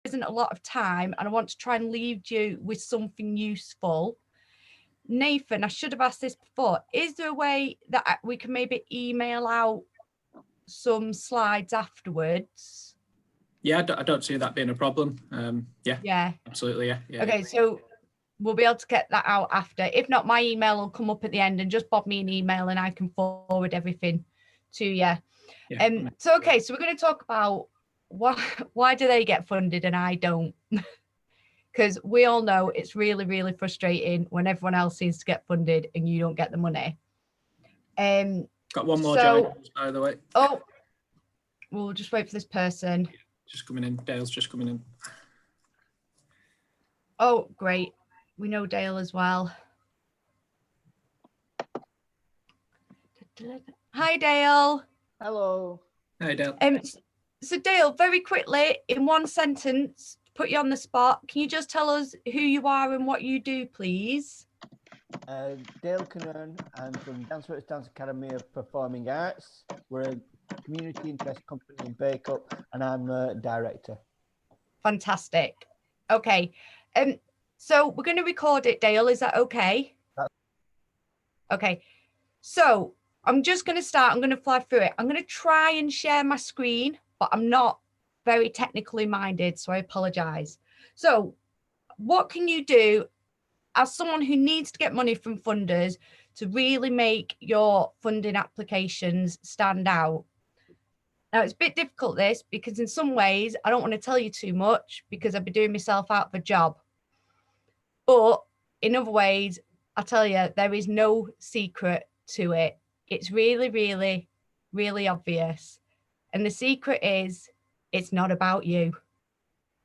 isn't a lot of time and I want to try and leave you with something useful. Nathan, I should have asked this before. Is there a way that we can maybe email out some slides afterwards? Yeah, I don't see that being a problem. Yeah, absolutely. Yeah. Okay, so we'll be able to get that out after. If not, my email will come up at the end, and just bob me an email and I can forward everything to you. So we're going to talk about why do they get funded and I don't? Because we all know it's really, really frustrating when everyone else seems to get funded and you don't get the money. Got one more join, by the way. Oh, we'll just wait for this person. Just coming in. Dale's just coming in. Oh, great. We know Dale as well. Hi, Dale. Hello. Hi, Dale. So Dale, very quickly, in one sentence, to put you on the spot, can you just tell us who you are and what you do, please? Dale Cannon. I'm from Danceworks Dance Academy of Performing Arts. We're a community interest company in Bacup, and I'm the director. Fantastic. Okay. So we're going to record it, Dale. Is that okay? Okay. So I'm just going to start. I'm going to fly through it. I'm going to try and share my screen, but I'm not very technically minded, so I apologize. So what can you do as someone who needs to get money from funders to really make your funding applications stand out? Now, it's a bit difficult, this, because in some ways, I don't want to tell you too much because I'd be doing myself out of a job. But in other ways, I tell you, there is no secret to it. It's really, really, really obvious. And the secret is, it's not about you.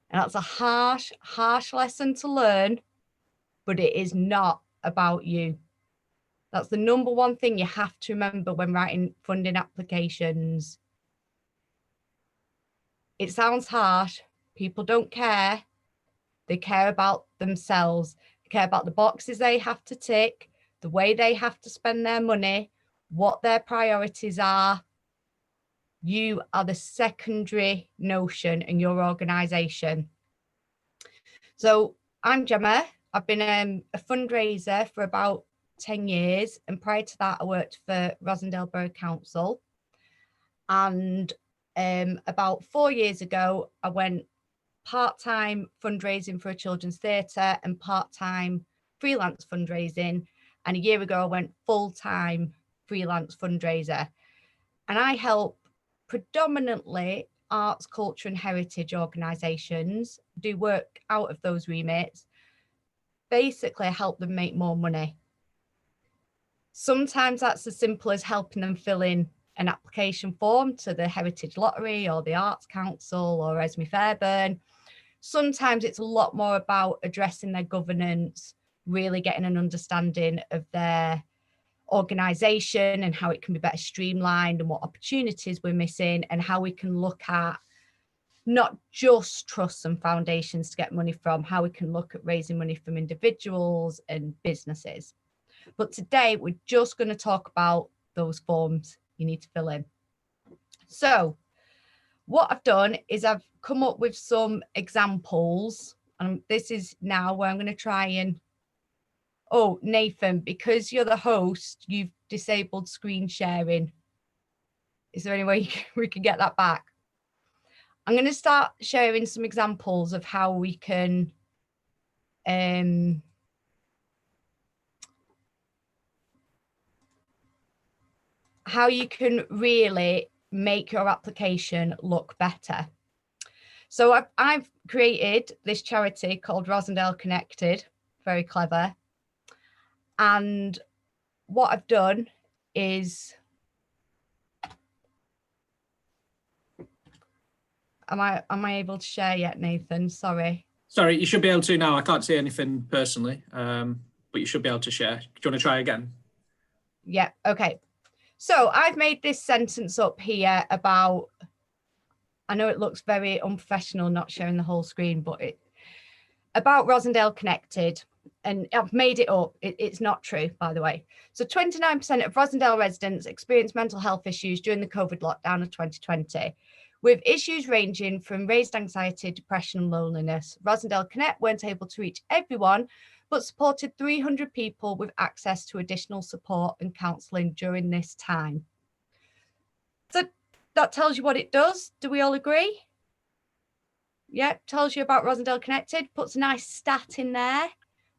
And that's a harsh, harsh lesson to learn, but it is not about you. That's the number one thing you have to remember when writing funding applications. It sounds harsh. People don't care. They care about themselves. They care about the boxes they have to tick, the way they have to spend their money, what their priorities are. You are the secondary notion in your organisation. So I'm Gemma. I've been a fundraiser for about 10 years. And prior to that, I worked for Rosendale Borough Council. And about 4 years ago, I went part-time fundraising for a children's theatre and part-time freelance fundraising. And a year ago, I went full-time freelance fundraiser. And I help predominantly arts, culture and heritage organisations, do work out of those remits, basically help them make more money. Sometimes that's as simple as helping them fill in an application form to the Heritage Lottery or the Arts Council or Esme Fairburn. Sometimes it's a lot more about addressing their governance, really getting an understanding of their organisation and how it can be better streamlined and what opportunities we're missing and how we can look at not just trusts and foundations to get money from, how we can look at raising money from individuals and businesses. But today we're just going to talk about those forms you need to fill in. So what I've done is I've come up with some examples, and this is now where I'm going to try and, oh, Nathan, because you're the host, you've disabled screen sharing. Is there any way we can get that back? I'm going to start sharing some examples of how we can how you can really make your application look better. So I've created this charity called Rosendale Connected, very clever. And what I've done is, am I able to share yet, Nathan? Sorry. Sorry, you should be able to now. I can't see anything personally, but you should be able to share. Do you want to try again? Yeah, okay. So I've made this sentence up here about, I know it looks very unprofessional not sharing the whole screen, but about Rosendale Connected, and I've made it up. It's not true, by the way. So 29% of Rosendale residents experienced mental health issues during the COVID lockdown of 2020. with issues ranging from raised anxiety, depression and loneliness. Rosendale Connect weren't able to reach everyone, but supported 300 people with access to additional support and counselling during this time. So that tells you what it does. Do we all agree? Yeah, tells you about Rosendale Connected, puts a nice stat in there.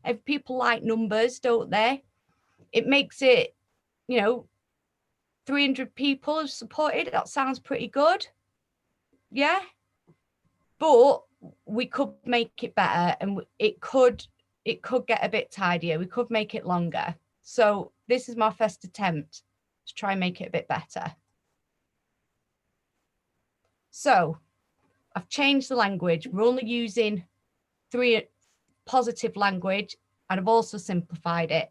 If people like numbers, don't they? It makes it, 300 people have supported. That sounds pretty good. Yeah. But we could make it better, and it could get a bit tidier. We could make it longer. So this is my first attempt to try and make it a bit better. So I've changed the language. We're only using 3 positive language, and I've also simplified it.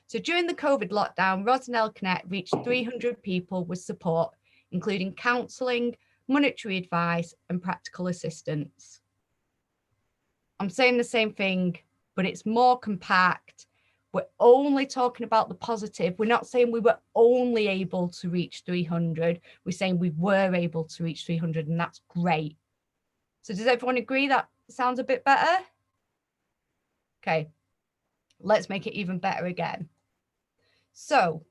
So during the COVID lockdown, Rosendale Connect reached 300 people with support, including counselling, monetary advice, and practical assistance. I'm saying the same thing, but it's more compact. We're only talking about the positive. We're not saying we were only able to reach 300. We're saying we were able to reach 300, and that's great. So does everyone agree that sounds a bit better? Okay, let's make it even better again. So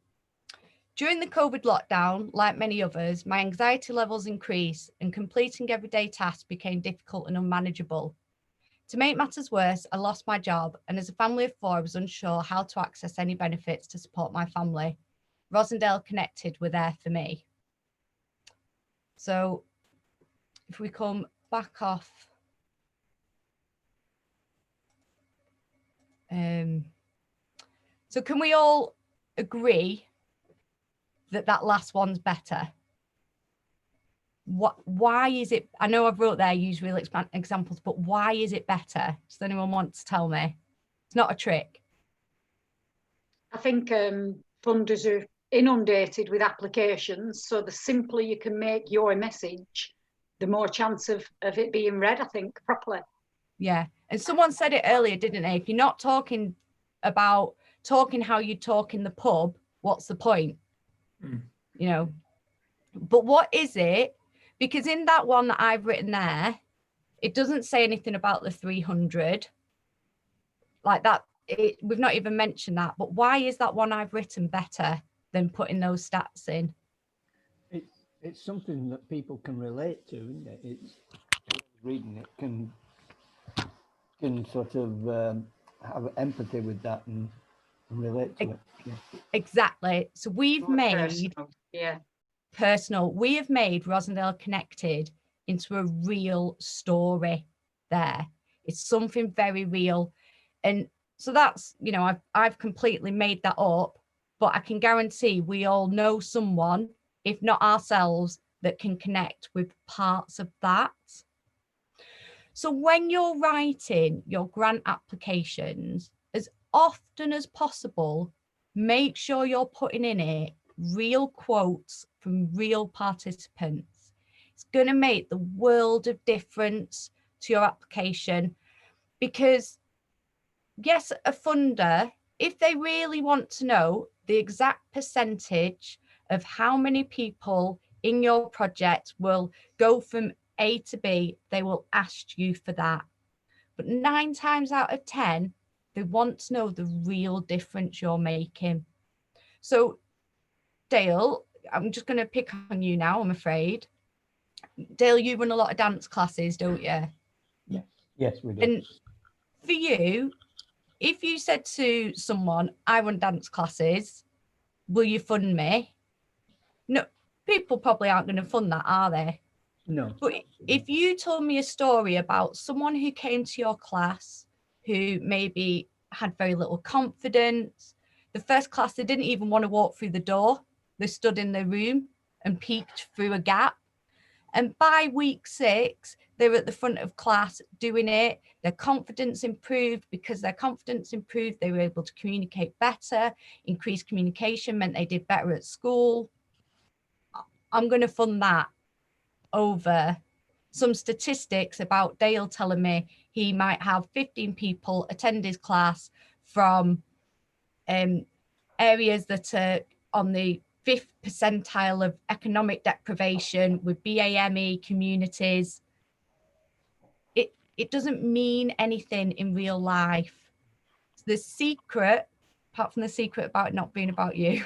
during the COVID lockdown, like many others, my anxiety levels increased and completing everyday tasks became difficult and unmanageable. To make matters worse, I lost my job, and as a family of 4, I was unsure how to access any benefits to support my family. Rosendale Connected were there for me. So if we come back off, so can we all agree that that last one's better? Why is it? I know I've wrote there use real examples, but why is it better? Does anyone want to tell me? It's not a trick. I think funders are inundated with applications, so the simpler you can make your message, the more chance of it being read, I think, properly. Yeah, and someone said it earlier, didn't they? If you're not talking about how you talk in the pub, what's the point? But what is it? Because in that one that I've written there, it doesn't say anything about the 300 like that. We've not even mentioned that, but why is that one I've written better than putting those stats in? It's something that people can relate to, isn't it? It's reading it can sort of have empathy with that and relate to it. Yeah. Exactly. So we've made personal. We have made Rosendale Connected into a real story there. It's something very real. And so that's, I've completely made that up, but I can guarantee we all know someone, if not ourselves, that can connect with parts of that. So when you're writing your grant applications, as often as possible, make sure you're putting in it real quotes from real participants. It's going to make the world of difference to your application, because yes, a funder, if they really want to know the exact percentage of how many people in your project will go from A to B, they will ask you for that. But 9 times out of 10, they want to know the real difference you're making. So Dale, I'm just going to pick on you now, I'm afraid. Dale, you run a lot of dance classes, don't you? Yes, we do. And for you, if you said to someone, I run dance classes, will you fund me? No, people probably aren't going to fund that, are they? No. But if you told me a story about someone who came to your class who maybe had very little confidence, the first class, they didn't even want to walk through the door. They stood in their room and peeked through a gap. And by week 6, they were at the front of class doing it. Their confidence improved. Because their confidence improved, they were able to communicate better. Increased communication meant they did better at school. I'm going to fund that over some statistics about Dale telling me he might have 15 people attend his class from areas that are on the fifth percentile of economic deprivation with BAME communities. It doesn't mean anything in real life. The secret, apart from the secret about it not being about you,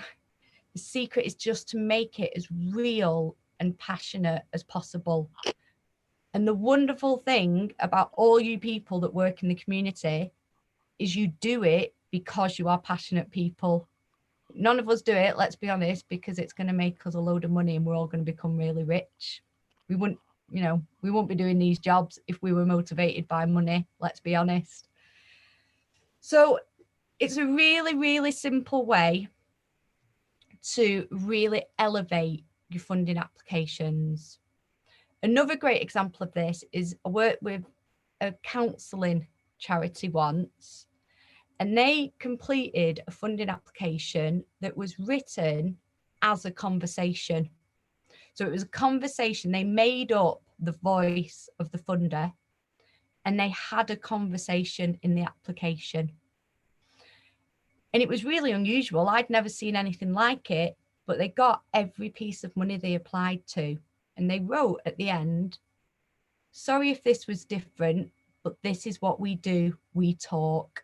the secret is just to make it as real and passionate as possible. And the wonderful thing about all you people that work in the community is you do it because you are passionate people. None of us do it, let's be honest, because it's going to make us a load of money and we're all going to become really rich. We wouldn't be doing these jobs if we were motivated by money, let's be honest. So it's a really, really simple way to really elevate your funding applications. Another great example of this is I worked with a counselling charity once, and they completed a funding application that was written as a conversation. So it was a conversation. They made up the voice of the funder and they had a conversation in the application. And it was really unusual. I'd never seen anything like it, but they got every piece of money they applied to. And they wrote at the end, sorry if this was different, but this is what we do, we talk.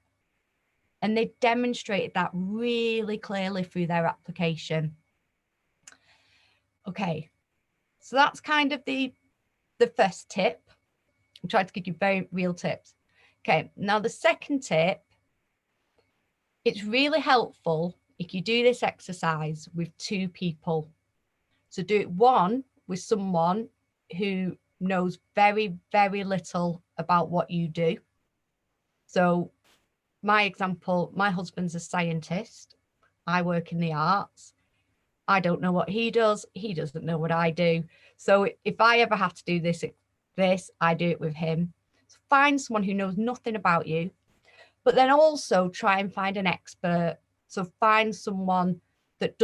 And they demonstrated that really clearly through their application. Okay, so that's kind of the first tip. I'm trying to give you very real tips. Okay, now the second tip, it's really helpful if you do this exercise with two people. So do it one with someone who knows very, very little about what you do. So my example, my husband's a scientist. I work in the arts. I don't know what he does. He doesn't know what I do. So if I ever have to do this, I do it with him. So find someone who knows nothing about you, but then also try and find an expert. So find someone that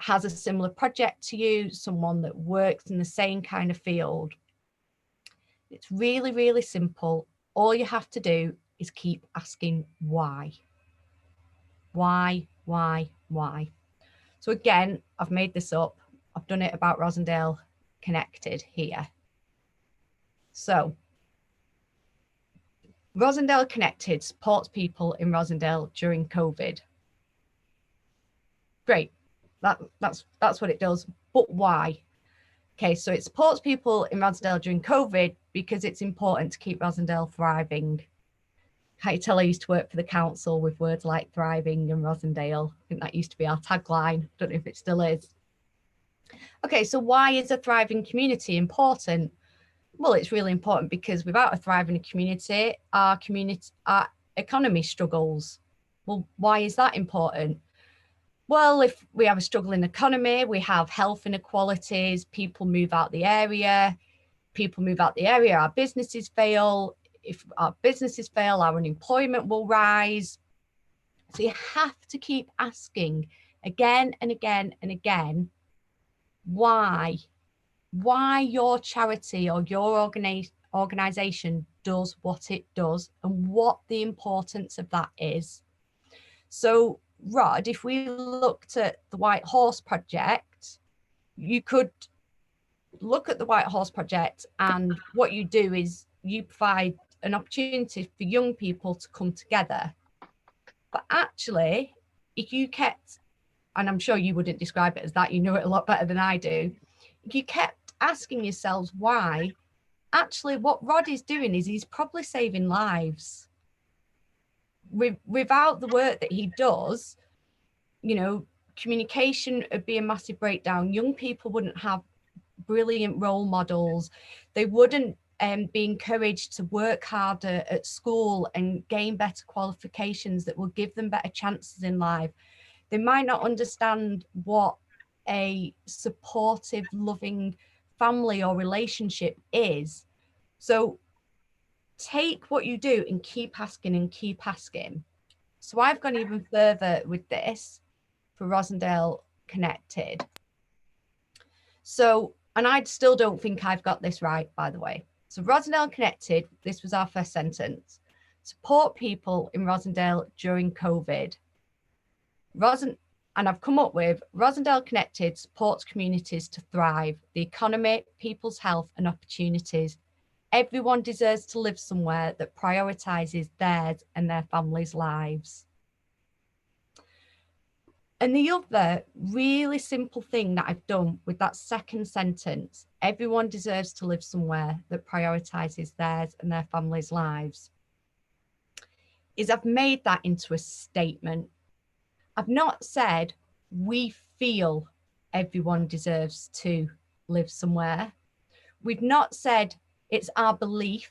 has a similar project to you, someone that works in the same kind of field. It's really, really simple. All you have to do is keep asking why. Why? So again, I've made this up. I've done it about Rosendale Connected here. So Rosendale Connected supports people in Rosendale during COVID. Great. That's what it does. But why? Okay, so it supports people in Rosendale during COVID because it's important to keep Rosendale thriving. Can't you tell I used to work for the council with words like thriving and Rosendale? I think that used to be our tagline. Don't know if it still is. Okay, so why is a thriving community important? Well, it's really important because without a thriving community, our economy struggles. Well, why is that important? Well, if we have a struggling economy, we have health inequalities, people move out the area, our businesses fail. If our businesses fail, our unemployment will rise. So you have to keep asking again and again and again, why your charity or your organization does what it does and what the importance of that is. So Rod, if we looked at the White Horse Project, you could look at the White Horse Project, and what you do is you provide an opportunity for young people to come together. But actually, if you kept, and I'm sure you wouldn't describe it as that, you know it a lot better than I do, if you kept asking yourselves why, actually what Rod is doing is he's probably saving lives. Without the work that he does, you know, communication would be a massive breakdown. Young people wouldn't have brilliant role models. They wouldn't be encouraged to work harder at school and gain better qualifications that will give them better chances in life. They might not understand what a supportive, loving family or relationship is. So take what you do and keep asking and keep asking. So I've gone even further with this for Rosendale Connected. So, and I still don't think I've got this right, by the way. So Rosendale Connected, this was our first sentence. Support people in Rosendale during COVID. And I've come up with Rosendale Connected supports communities to thrive, the economy, people's health and opportunities. Everyone deserves to live somewhere that prioritises theirs and their families' lives. And the other really simple thing that I've done with that second sentence, everyone deserves to live somewhere that prioritises theirs and their families' lives, is I've made that into a statement. I've not said we feel everyone deserves to live somewhere. We've not said it's our belief.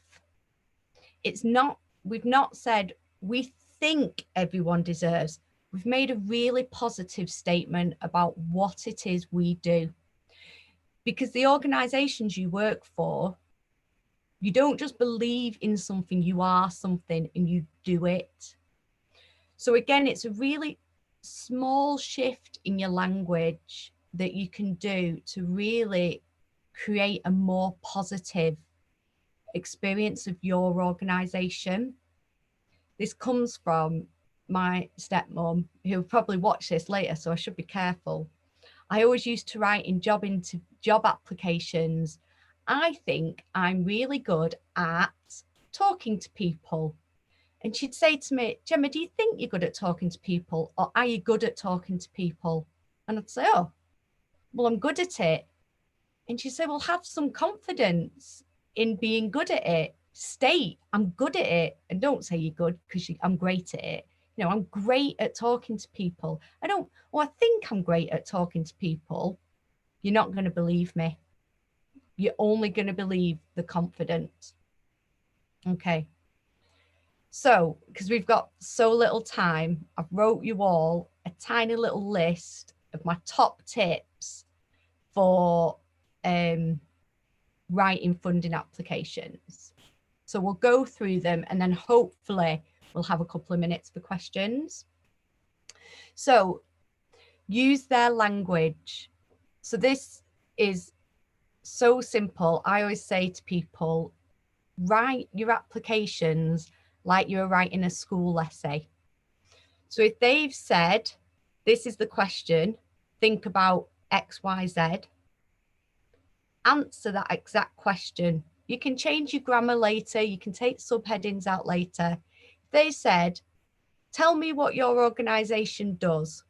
We've not said we think everyone deserves. We've made a really positive statement about what it is we do. Because the organisations you work for, you don't just believe in something, you are something and you do it. So again, it's a really small shift in your language that you can do to really create a more positive experience of your organisation. This comes from my stepmom, who'll probably watch this later, so I should be careful. I always used to write in job applications, I think I'm really good at talking to people. And she'd say to me, Gemma, do you think you're good at talking to people, or are you good at talking to people? And I'd say, oh, well, I'm good at it. And she'd say, well, have some confidence in being good at it. State, I'm good at it. And don't say you're good, because I'm great at it. You know, I'm great at talking to people. I think I'm great at talking to people. You're not going to believe me. You're only going to believe the confidence. Okay. So, because we've got so little time, I've wrote you all a tiny little list of my top tips for writing funding applications. So we'll go through them and then hopefully we'll have a couple of minutes for questions. So use their language. So this is so simple. I always say to people, write your applications like you're writing a school essay. So if they've said, this is the question, think about X, Y, Z, answer that exact question. You can change your grammar later. You can take subheadings out later. They said, tell me what your organisation does.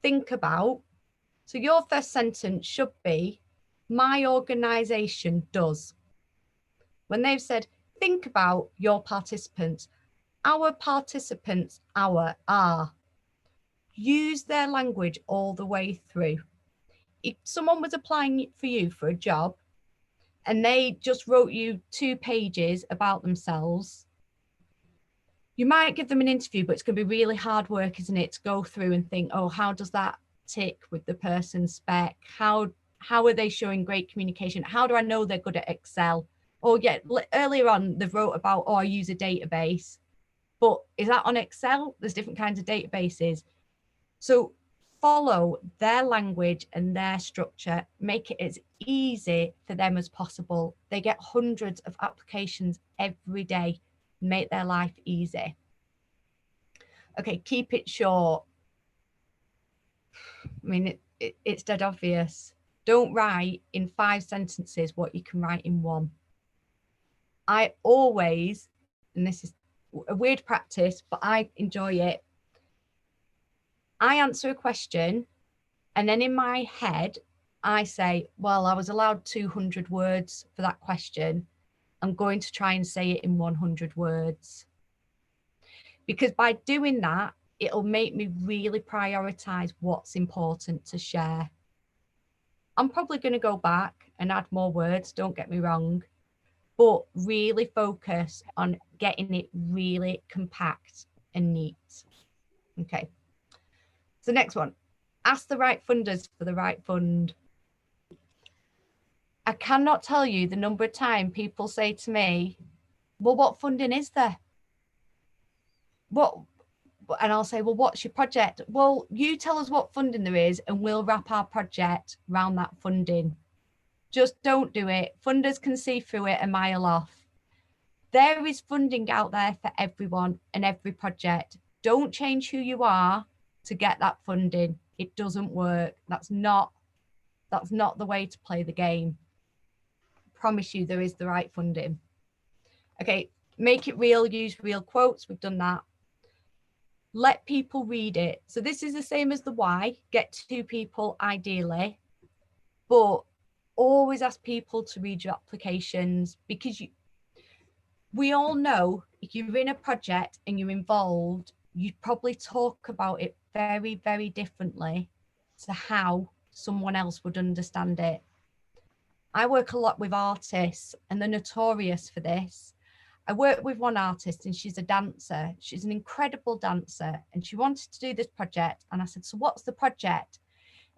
Think about. So your first sentence should be, my organisation does. When they've said, think about your participants, our participants, our are. Use their language all the way through. If someone was applying for you for a job and they just wrote you 2 pages about themselves, you might give them an interview, but it's going to be really hard work, isn't it, to go through and think, oh, how does that tick with the person's spec? How are they showing great communication? How do I know they're good at Excel? Or yeah, earlier on, they've wrote about, oh, I use a database. But is that on Excel? There's different kinds of databases. So follow their language and their structure, make it as easy for them as possible. They get hundreds of applications every day. Make their life easy. Okay, keep it short. I mean, it's dead obvious. Don't write in 5 sentences what you can write in 1. I always, and this is a weird practice, but I enjoy it. I answer a question and then in my head, I say, well, I was allowed 200 words for that question. I'm going to try and say it in 100 words. Because by doing that, it'll make me really prioritize what's important to share. I'm probably going to go back and add more words, don't get me wrong, but really focus on getting it really compact and neat. Okay. So next one, ask the right funders for the right fund. I cannot tell you the number of times people say to me, well, what funding is there? What? And I'll say, well, what's your project? Well, you tell us what funding there is and we'll wrap our project around that funding. Just don't do it. Funders can see through it a mile off. There is funding out there for everyone and every project. Don't change who you are to get that funding. It doesn't work. That's not the way to play the game. Promise you there is the right funding. Okay, make it real, use real quotes. We've done that. Let people read it. So this is the same as the why. Get 2 people ideally, but always ask people to read your applications, because we all know if you're in a project and you're involved, you probably talk about it very, very differently to how someone else would understand it. I work a lot with artists, and they're notorious for this. I work with one artist, and she's a dancer. She's an incredible dancer, and she wanted to do this project. And I said, so what's the project?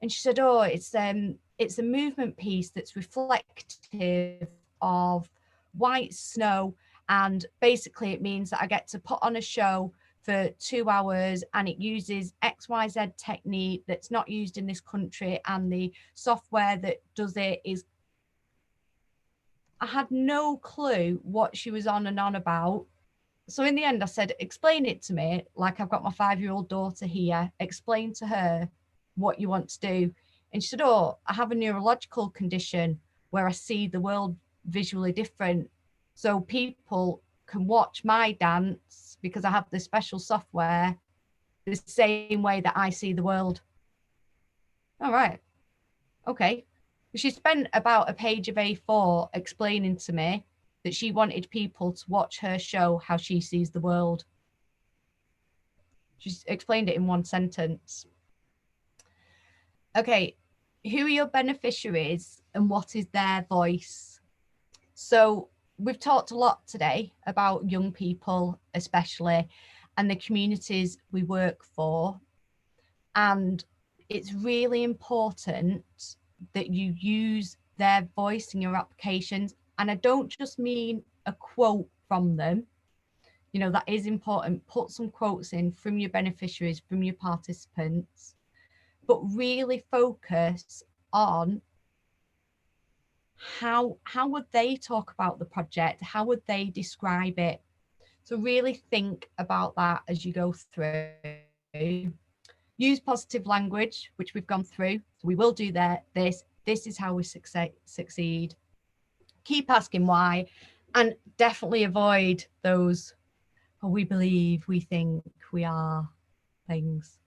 And she said, oh, it's a movement piece that's reflective of white snow. And basically it means that I get to put on a show for 2 hours, and it uses XYZ technique that's not used in this country. And the software that does it is, I had no clue what she was on and on about. So in the end, I said, explain it to me. Like, I've got my 5-year-old daughter here. Explain to her what you want to do. And she said, oh, I have a neurological condition where I see the world visually different. So people can watch my dance, because I have this special software, the same way that I see the world. All right. Okay. She spent about a page of A4 explaining to me that she wanted people to watch her show how she sees the world. She explained it in 1 sentence. Okay, who are your beneficiaries and what is their voice? So we've talked a lot today about young people, especially, and the communities we work for. And it's really important that you use their voice in your applications. And I don't just mean a quote from them. You know, that is important. Put some quotes in from your beneficiaries, from your participants, but really focus on how would they talk about the project? How would they describe it? So really think about that as you go through. Use positive language, which we've gone through. So we will do that. This is how we succeed. Keep asking why, and definitely avoid those, oh, we believe, we think, we are things.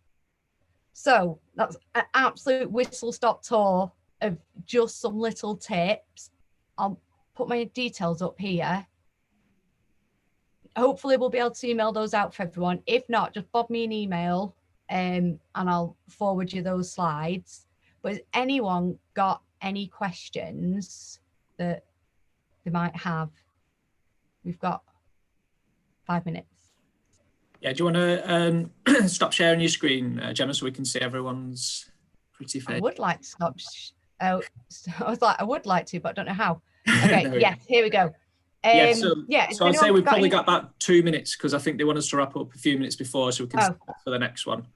So that's an absolute whistle-stop tour of just some little tips. I'll put my details up here. Hopefully we'll be able to email those out for everyone. If not, just bob me an email, and I'll forward you those slides. But has anyone got any questions that they might have? We've got 5 minutes. Yeah, do you want to stop sharing your screen, Gemma, so we can see everyone's pretty face? I would like to stop. I was like, I would like to, but I don't know how. Okay, yes, here we go. So I'd say we've probably got about 2 minutes, because I think they want us to wrap up a few minutes before, so we can start for the next one.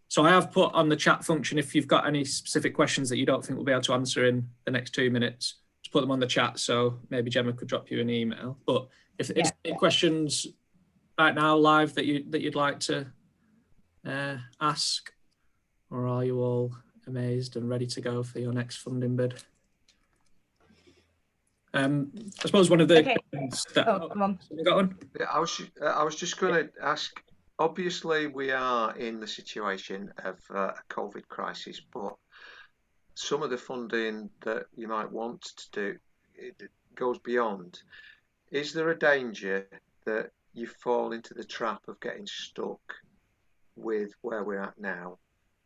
So I have put on the chat function, if you've got any specific questions that you don't think we'll be able to answer in the next 2 minutes, just put them on the chat, so maybe Gemma could drop you an email. But if there's any questions right now live that you'd like to ask, or are you all amazed and ready to go for your next funding bid? I suppose one of the questions that, come on. You got one? Yeah, I was just going to ask. Obviously, we are in the situation of a COVID crisis, but some of the funding that you might want to do, it goes beyond. Is there a danger that you fall into the trap of getting stuck with where we're at now,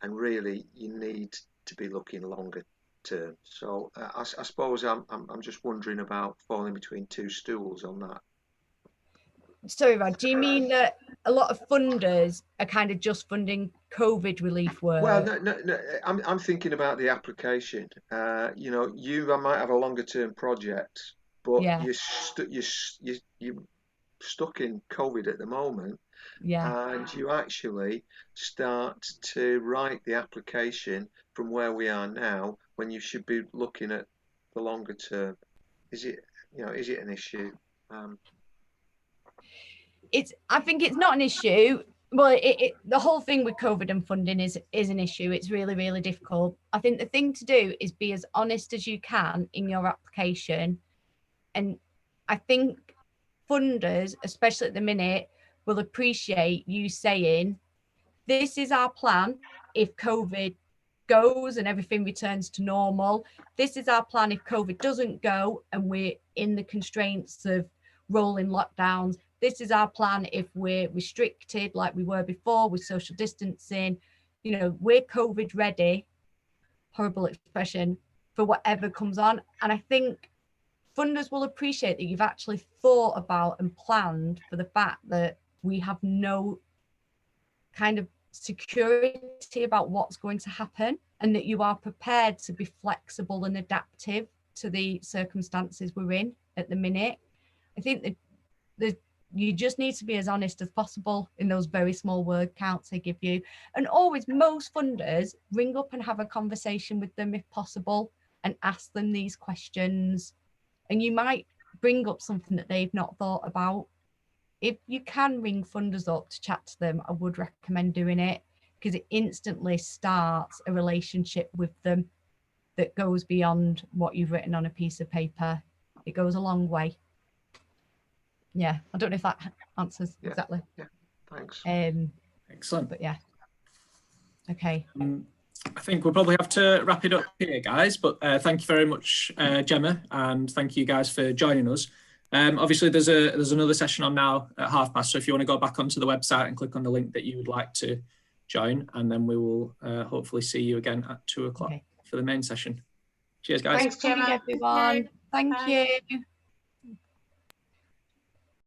and really you need to be looking longer term? So I suppose I'm just wondering about falling between 2 stools on that. Sorry, Rod, do you mean that a lot of funders are kind of just funding COVID relief work? Well, no. I'm thinking about the application. You know, you might have a longer term project, but you're stuck in COVID at the moment. Yeah. And you actually start to write the application from where we are now, when you should be looking at the longer term. Is it an issue? I think it's not an issue. Well, the whole thing with COVID and funding is an issue. It's really, really difficult. I think the thing to do is be as honest as you can in your application. And I think funders, especially at the minute, will appreciate you saying, this is our plan if COVID goes and everything returns to normal. This is our plan if COVID doesn't go and we're in the constraints of rolling lockdowns. This is our plan if we're restricted like we were before with social distancing. You know, we're COVID ready, horrible expression, for whatever comes on. And I think funders will appreciate that you've actually thought about and planned for the fact that we have no kind of security about what's going to happen, and that you are prepared to be flexible and adaptive to the circumstances we're in at the minute. I think that you just need to be as honest as possible in those very small word counts they give you. And always, most funders, ring up and have a conversation with them if possible and ask them these questions. And you might bring up something that they've not thought about. If you can ring funders up to chat to them, I would recommend doing it, because it instantly starts a relationship with them that goes beyond what you've written on a piece of paper. It goes a long way. Yeah, I don't know if that answers exactly. Yeah, thanks. Excellent. But yeah, okay. I think we'll probably have to wrap it up here, guys, but thank you very much, Gemma, and thank you guys for joining us. Obviously, there's another session on now at past, so if you want to go back onto the website and click on the link that you would like to join, and then we will hopefully see you again at 2 o'clock for the main session. Cheers, guys. Thanks, Gemma. Everyone. Thank you.